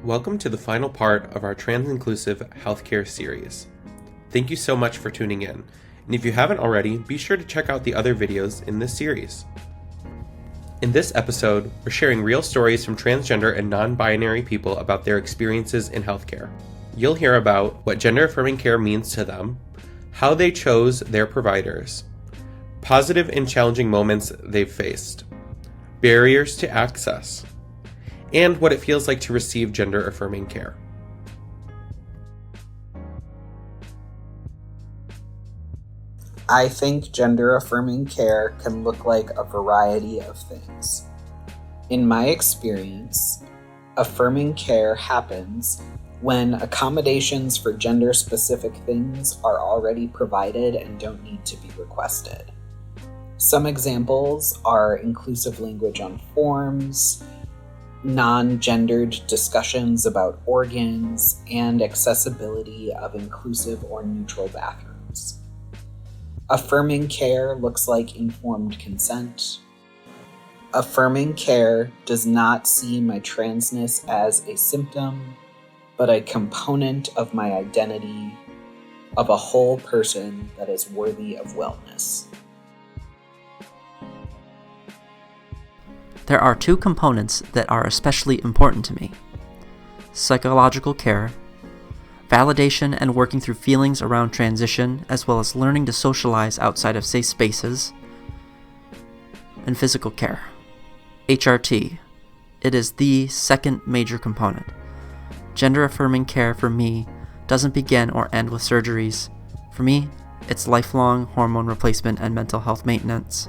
Welcome to the final part of our trans-inclusive healthcare series. Thank you so much for tuning in, and if you haven't already, be sure to check out the other videos in this series. In this episode, we're sharing real stories from transgender and non-binary people about their experiences in healthcare. You'll hear about what gender-affirming care means to them, how they chose their providers, positive and challenging moments they've faced, barriers to access, and what it feels like to receive gender-affirming care. I think gender-affirming care can look like a variety of things. In my experience, affirming care happens when accommodations for gender-specific things are already provided and don't need to be requested. Some examples are inclusive language on forms, non-gendered discussions about organs, and accessibility of inclusive or neutral bathrooms. Affirming care looks like informed consent. Affirming care does not see my transness as a symptom, but a component of my identity, of a whole person that is worthy of wellness. There are two components that are especially important to me: psychological care, validation and working through feelings around transition, as well as learning to socialize outside of safe spaces, and physical care. HRT. It is the second major component. Gender-affirming care for me doesn't begin or end with surgeries. For me, it's lifelong hormone replacement and mental health maintenance.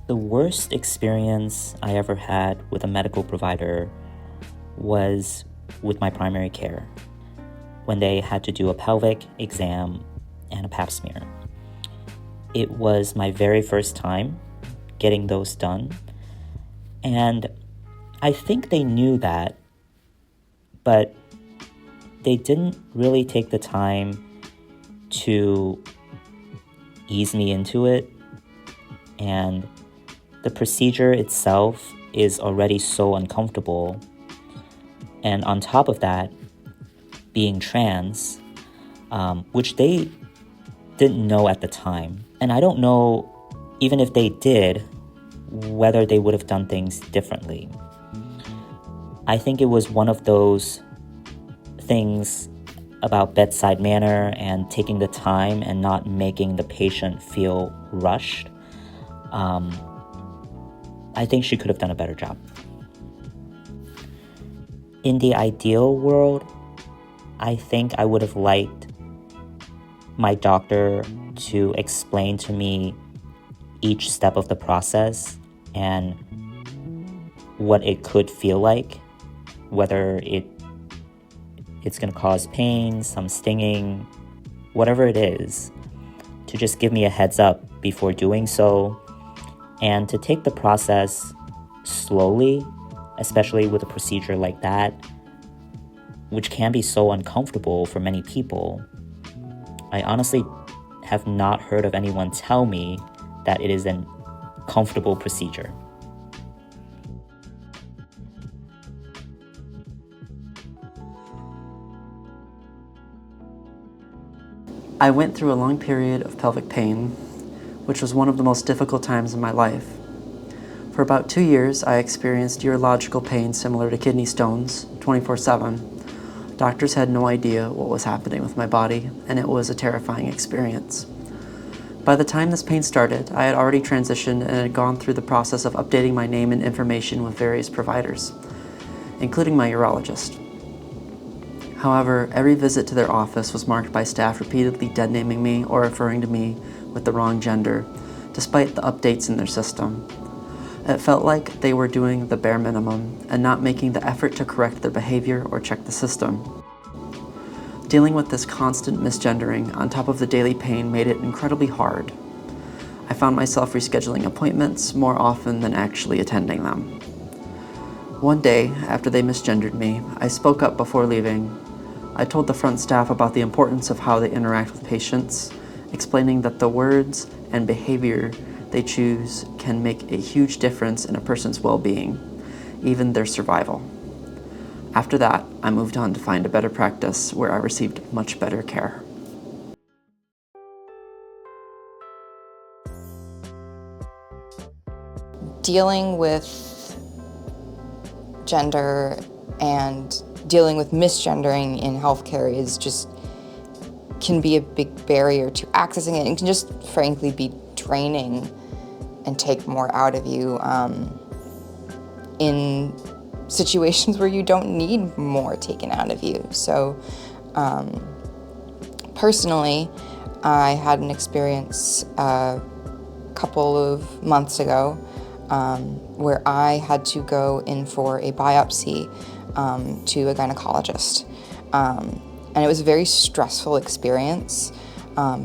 The worst experience I ever had with a medical provider was with my primary care, when they had to do a pelvic exam and a pap smear. It was my very first time getting those done, and I think they knew that, but they didn't really take the time to ease me into it, and the procedure itself is already so uncomfortable. And on top of that, being trans, which they didn't know at the time. And I don't know, even if they did, whether they would have done things differently. I think it was one of those things about bedside manner and taking the time and not making the patient feel rushed. I think she could have done a better job. In the ideal world, I think I would have liked my doctor to explain to me each step of the process and what it could feel like, whether it's going to cause pain, some stinging, whatever it is, to just give me a heads up before doing so, and to take the process slowly, especially with a procedure like that, which can be so uncomfortable for many people. I honestly have not heard of anyone tell me that it is a comfortable procedure. I went through a long period of pelvic pain, which was one of the most difficult times in my life. For about 2 years, I experienced urological pain similar to kidney stones, 24/7. Doctors had no idea what was happening with my body, and it was a terrifying experience. By the time this pain started, I had already transitioned and had gone through the process of updating my name and information with various providers, including my urologist. However, every visit to their office was marked by staff repeatedly dead-naming me or referring to me with the wrong gender, despite the updates in their system. It felt like they were doing the bare minimum and not making the effort to correct their behavior or check the system. Dealing with this constant misgendering on top of the daily pain made it incredibly hard. I found myself rescheduling appointments more often than actually attending them. One day, after they misgendered me, I spoke up before leaving. I told the front staff about the importance of how they interact with patients, explaining that the words and behavior they choose can make a huge difference in a person's well-being, even their survival. After that, I moved on to find a better practice where I received much better care. Dealing with gender and dealing with misgendering in healthcare can be a big barrier to accessing it, and can just frankly be draining and take more out of you in situations where you don't need more taken out of you. So personally, I had an experience a couple of months ago where I had to go in for a biopsy to a gynecologist. And it was a very stressful experience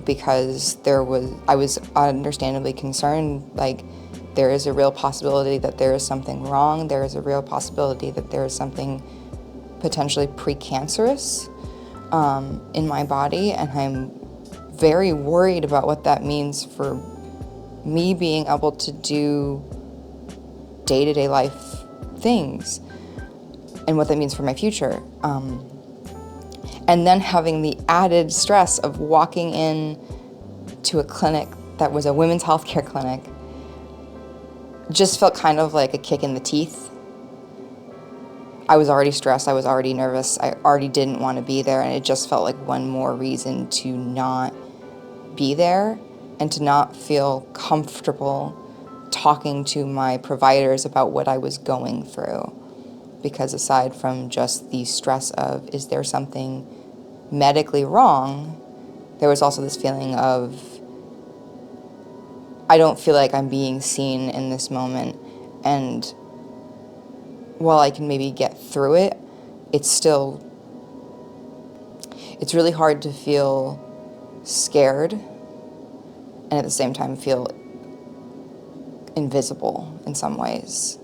because I was understandably concerned, like, there is a real possibility that there is something wrong. There is a real possibility that there is something potentially precancerous in my body, and I'm very worried about what that means for me being able to do day-to-day life things and what that means for my future. And then having the added stress of walking in to a clinic that was a women's healthcare clinic just felt kind of like a kick in the teeth. I was already stressed, I was already nervous, I already didn't want to be there, and it just felt like one more reason to not be there and to not feel comfortable talking to my providers about what I was going through. Because aside from just the stress of, is there something medically wrong, there was also this feeling of, I don't feel like I'm being seen in this moment, and while I can maybe get through it, it's really hard to feel scared and at the same time feel invisible in some ways.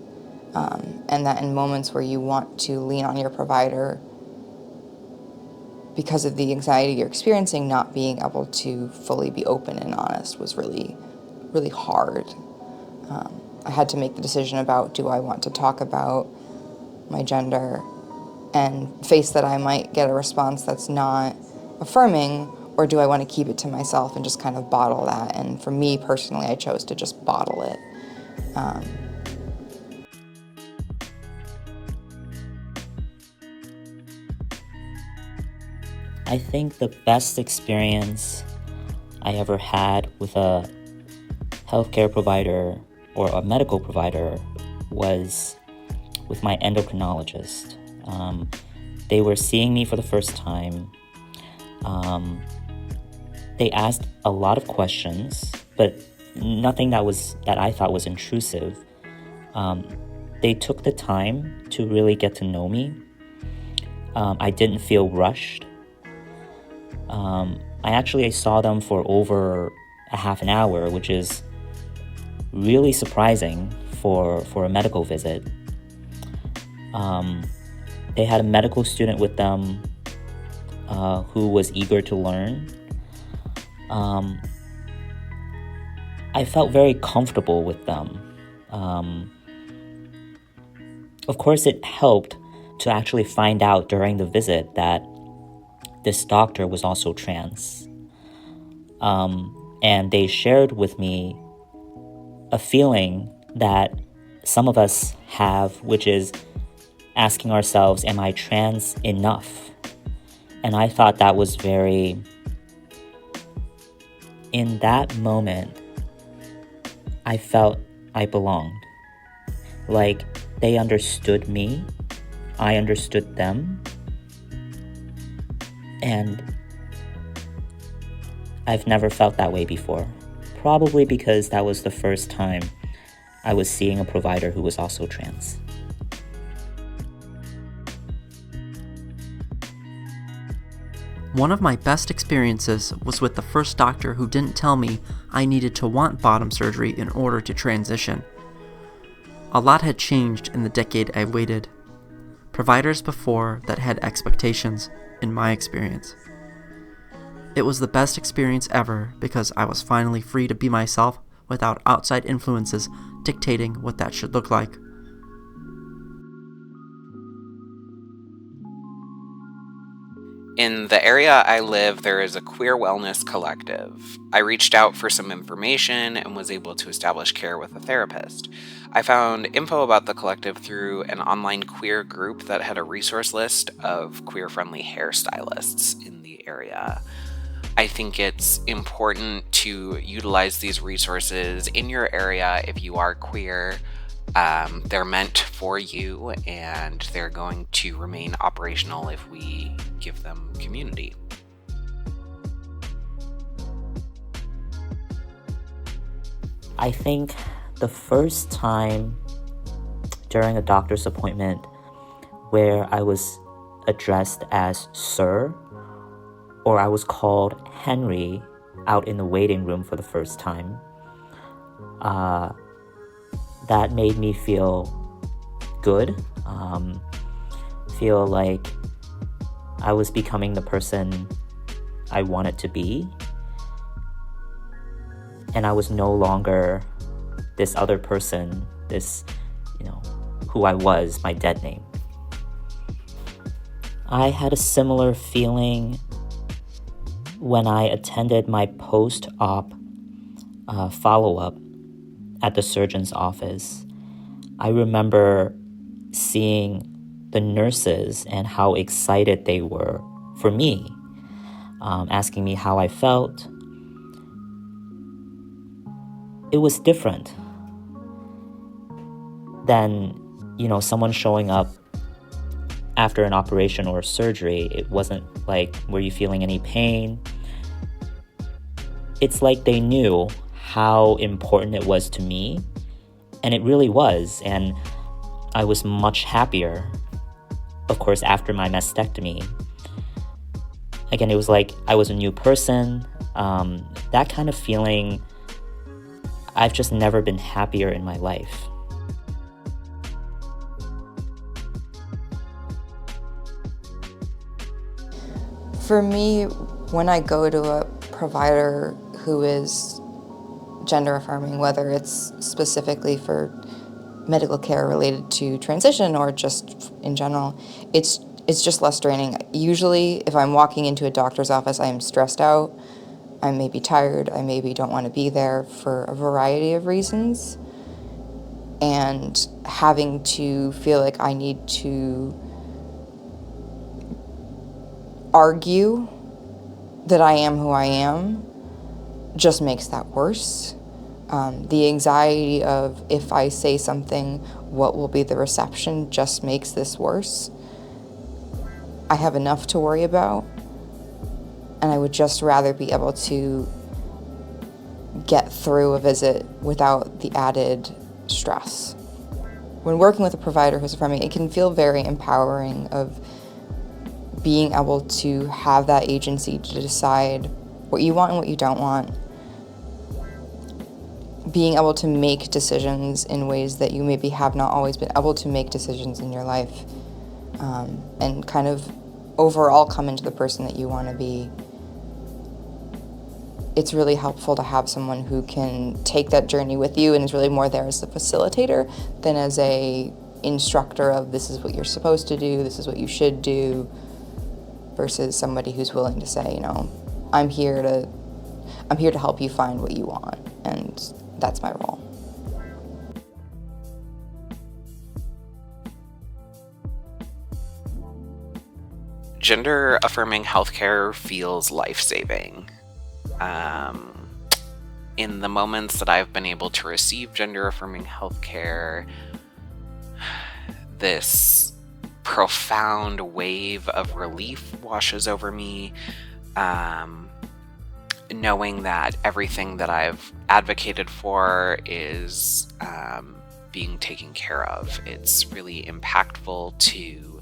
And that in moments where you want to lean on your provider because of the anxiety you're experiencing, not being able to fully be open and honest was really, really hard. I had to make the decision about, do I want to talk about my gender and face that I might get a response that's not affirming, or do I want to keep it to myself and just kind of bottle that? And for me personally, I chose to just bottle it. I think the best experience I ever had with a healthcare provider or a medical provider was with my endocrinologist. They were seeing me for the first time. They asked a lot of questions, but nothing that I thought was intrusive. They took the time to really get to know me. I didn't feel rushed. I saw them for over a half an hour, which is really surprising for a medical visit. They had a medical student with them who was eager to learn. I felt very comfortable with them. Of course, it helped to actually find out during the visit that this doctor was also trans. And they shared with me a feeling that some of us have, which is asking ourselves, am I trans enough? And I thought that was in that moment, I felt I belonged. Like, they understood me, I understood them, and I've never felt that way before. Probably because that was the first time I was seeing a provider who was also trans. One of my best experiences was with the first doctor who didn't tell me I needed to want bottom surgery in order to transition. A lot had changed in the decade I waited. Providers before that had expectations, in my experience. It was the best experience ever because I was finally free to be myself without outside influences dictating what that should look like. In the area I live, there is a queer wellness collective. I reached out for some information and was able to establish care with a therapist. I found info about the collective through an online queer group that had a resource list of queer-friendly hairstylists in the area. I think it's important to utilize these resources in your area if you are queer. They're meant for you, and they're going to remain operational if we give them community. I think the first time during a doctor's appointment where I was addressed as Sir, or I was called Henry out in the waiting room for the first time, that made me feel good, feel like I was becoming the person I wanted to be, and I was no longer this other person, this, who I was, my dead name. I had a similar feeling when I attended my post-op follow-up at the surgeon's office. I remember seeing the nurses and how excited they were for me, asking me how I felt. It was different than, someone showing up after an operation or a surgery. It wasn't like, were you feeling any pain? It's like they knew how important it was to me, and it really was, and I was much happier, of course, after my mastectomy. Again, it was like I was a new person. That kind of feeling, I've just never been happier in my life. For me, when I go to a provider who is gender affirming, whether it's specifically for medical care related to transition or just in general, it's just less draining. Usually, if I'm walking into a doctor's office, I'm stressed out, I may be tired, I maybe don't want to be there for a variety of reasons, and having to feel like I need to argue that I am who I am just makes that worse. The anxiety of, if I say something, what will be the reception, just makes this worse. I have enough to worry about, and I would just rather be able to get through a visit without the added stress. When working with a provider who's affirming, it can feel very empowering of being able to have that agency to decide what you want and what you don't want. Being able to make decisions in ways that you maybe have not always been able to make decisions in your life, and kind of overall come into the person that you want to be. It's really helpful to have someone who can take that journey with you and is really more there as a facilitator than as a instructor of, this is what you're supposed to do, this is what you should do, versus somebody who's willing to say, I'm here to help you find what you want, and that's my role. Gender affirming healthcare feels life-saving. In the moments that I've been able to receive gender affirming healthcare, this profound wave of relief washes over me, knowing that everything that I've advocated for is being taken care of. It's really impactful to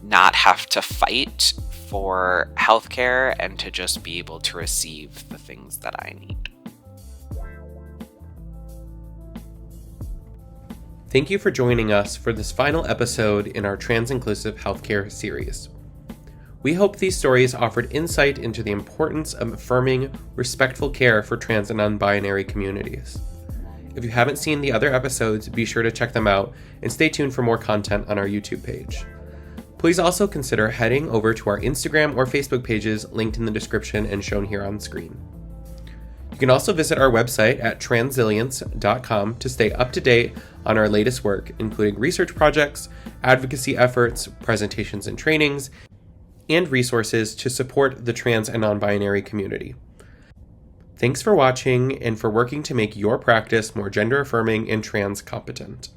not have to fight for healthcare and to just be able to receive the things that I need. Thank you for joining us for this final episode in our Trans-Inclusive Healthcare series. We hope these stories offered insight into the importance of affirming, respectful care for trans and non-binary communities. If you haven't seen the other episodes, be sure to check them out and stay tuned for more content on our YouTube page. Please also consider heading over to our Instagram or Facebook pages linked in the description and shown here on screen. You can also visit our website at Trans-ilience.com to stay up to date on our latest work, including research projects, advocacy efforts, presentations and trainings, and resources to support the trans and non-binary community. Thanks for watching and for working to make your practice more gender affirming and trans competent.